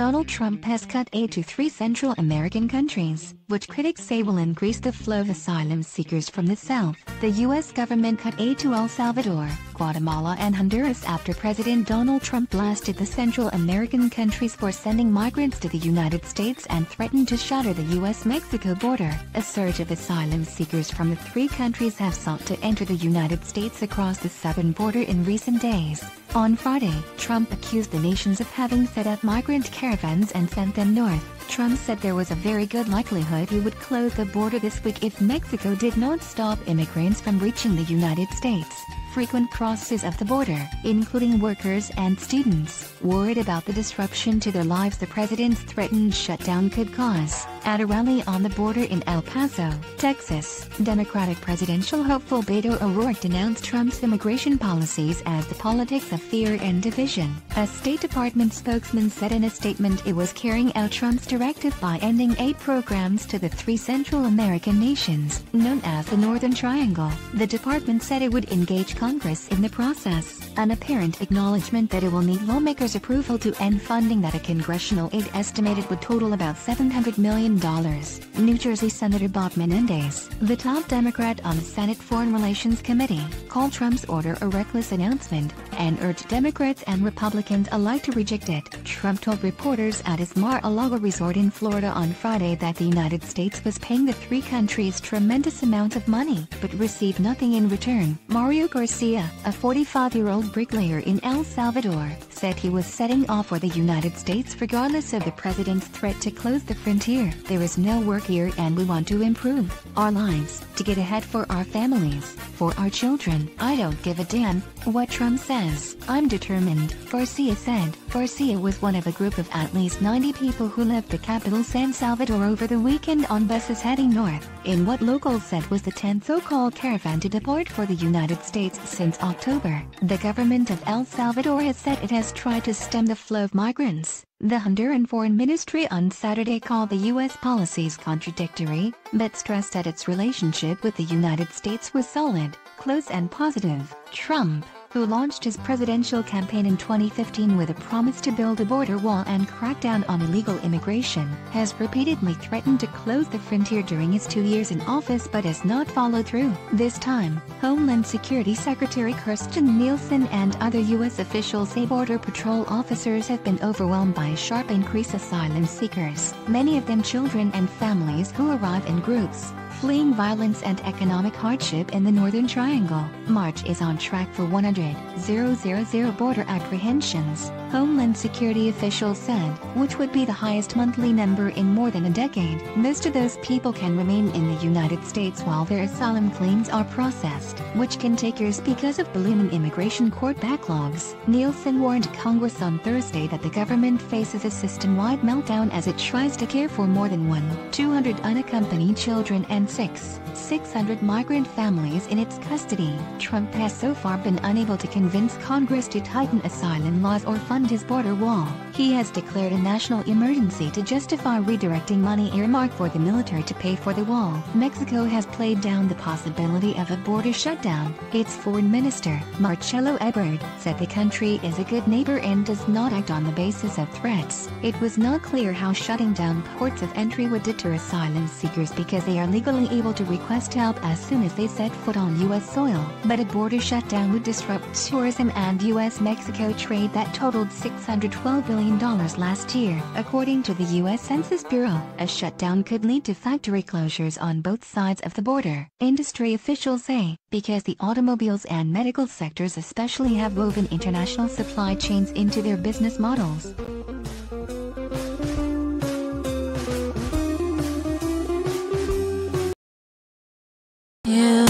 Donald Trump has cut aid to 3 Central American countries, which critics say will increase the flow of asylum seekers from the south. The U.S. government cut aid to El Salvador, Guatemala and Honduras after President Donald Trump blasted the Central American countries for sending migrants to the United States and threatened to shatter the U.S.-Mexico border. A surge of asylum seekers from the 3 countries have sought to enter the United States across the southern border in recent days. On Friday, Trump accused the nations of having set up migrant caravans and sent them north. Trump said there was a very good likelihood he would close the border this week if Mexico did not stop immigrants from reaching the United States. Frequent crosses of the border, including workers and students, worried about the disruption to their lives the president's threatened shutdown could cause. At a rally on the border in El Paso, Texas, Democratic presidential hopeful Beto O'Rourke denounced Trump's immigration policies as the politics of fear and division. A State Department spokesman said in a statement it was carrying out Trump's directive by ending aid programs to the 3 Central American nations, known as the Northern Triangle. The department said it would engage Congress in the process, an apparent acknowledgement that it will need lawmakers' approval to end funding that a congressional aid estimated would total about $700 million. New Jersey Senator Bob Menendez, the top Democrat on the Senate Foreign Relations Committee, called Trump's order a reckless announcement, and urged Democrats and Republicans alike to reject it. Trump told reporters at his Mar-a-Lago resort in Florida on Friday that the United States was paying the 3 countries tremendous amounts of money, but received nothing in return. Mario Garcia, a 45-year-old bricklayer in El Salvador, said he was setting off for the United States regardless of the president's threat to close the frontier. There is no work here and we want to improve our lives, to get ahead for our families, for our children. I don't give a damn what Trump says. I'm determined, Garcia said. Garcia was one of a group of at least 90 people who left the capital San Salvador over the weekend on buses heading north, in what locals said was the 10th so-called caravan to depart for the United States since October. The government of El Salvador has said it has tried to stem the flow of migrants. The Honduran Foreign Ministry on Saturday called the U.S. policies contradictory, but stressed that its relationship with the United States was solid, close and positive. Trump, who launched his presidential campaign in 2015 with a promise to build a border wall and crack down on illegal immigration, has repeatedly threatened to close the frontier during his 2 years in office but has not followed through. This time, Homeland Security Secretary Kirstjen Nielsen and other U.S. officials say Border Patrol officers have been overwhelmed by a sharp increase of asylum seekers, many of them children and families who arrive in groups, fleeing violence and economic hardship in the Northern Triangle. March is on track for 100,000 border apprehensions, Homeland Security officials said, which would be the highest monthly number in more than a decade. Most of those people can remain in the United States while their asylum claims are processed, which can take years because of ballooning immigration court backlogs. Nielsen warned Congress on Thursday that the government faces a system-wide meltdown as it tries to care for more than 200 unaccompanied children and 600 migrant families in its custody. Trump has so far been unable to convince Congress to tighten asylum laws or fund his border wall. He has declared a national emergency to justify redirecting money earmarked for the military to pay for the wall. Mexico has played down the possibility of a border shutdown. Its foreign minister, Marcelo Ebrard, said the country is a good neighbor and does not act on the basis of threats. It was not clear how shutting down ports of entry would deter asylum seekers because they are legally able to request help as soon as they set foot on U.S. soil, but a border shutdown would disrupt tourism and U.S.-Mexico trade that totaled $612 billion last year. According to the U.S. Census Bureau, a shutdown could lead to factory closures on both sides of the border, industry officials say, because the automobiles and medical sectors especially have woven international supply chains into their business models. Yeah.